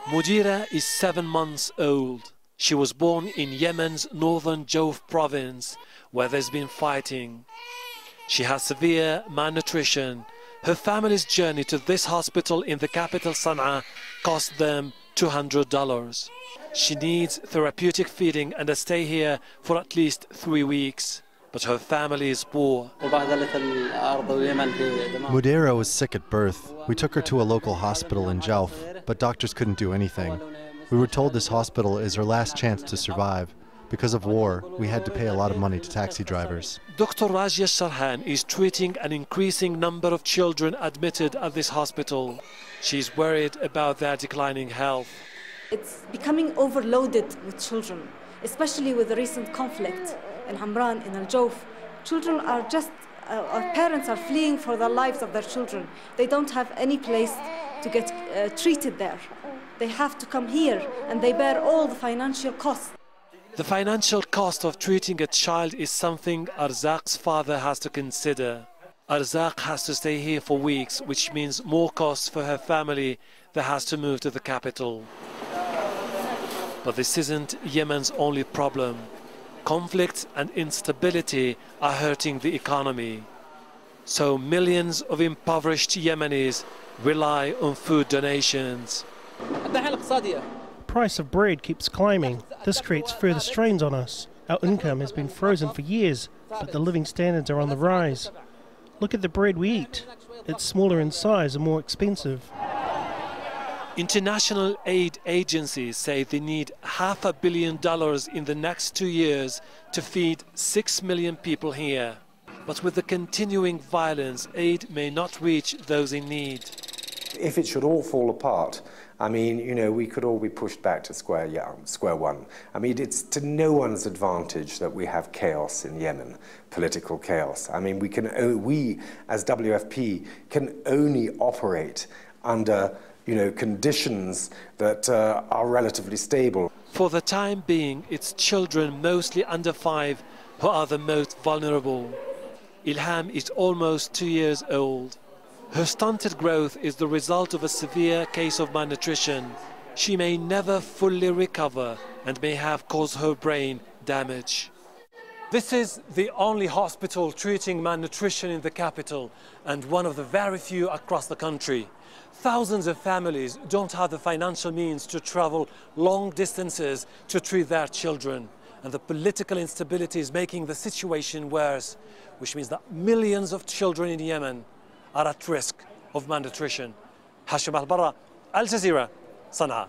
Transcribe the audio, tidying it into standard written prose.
Mudira is 7 months old. She was born in Yemen's northern Jawf province, where there's been fighting. She has severe malnutrition. Her family's journey to this hospital in the capital Sana'a cost them $200. She needs therapeutic feeding and a stay here for at least 3 weeks. But her family is poor. Mudira was sick at birth. We took her to a local hospital in Jawf, but doctors couldn't do anything. We were told this hospital is her last chance to survive. Because of war, we had to pay a lot of money to taxi drivers. Dr. Rajia Sharhan is treating an increasing number of children admitted at this hospital. She's worried about their declining health. It's becoming overloaded with children, especially with the recent conflict in Hamran, in Al-Jawf. Children are our parents are fleeing for the lives of their children. They don't have any place to get treated there. They have to come here, and they bear all the financial costs. The financial cost of treating a child is something Arzaq's father has to consider. Arzaq has to stay here for weeks, which means more costs for her family that has to move to the capital. But this isn't Yemen's only problem. Conflict and instability are hurting the economy. So millions of impoverished Yemenis rely on food donations. Price of bread keeps climbing. This creates further strains on us. Our income has been frozen for years, but the living standards are on the rise. Look at the bread we eat. It's smaller in size and more expensive. International aid agencies say they need $500 million in the next 2 years to feed 6 million people here. But with the continuing violence, aid may not reach those in need. If it should all fall apart, I mean, you know, we could all be pushed back to square one. I mean, it's to no one's advantage that we have chaos in Yemen, political chaos. I mean, we as WFP can only operate under, you know, conditions that are relatively stable. For the time being, it's children, mostly under 5, who are the most vulnerable. Ilham is almost 2 years old. Her stunted growth is the result of a severe case of malnutrition. She may never fully recover and may have caused her brain damage. This is the only hospital treating malnutrition in the capital and one of the very few across the country. Thousands of families don't have the financial means to travel long distances to treat their children. And the political instability is making the situation worse, which means that millions of children in Yemen are at risk of malnutrition. Hashim Al-Barra, Al Jazeera, Sana'a.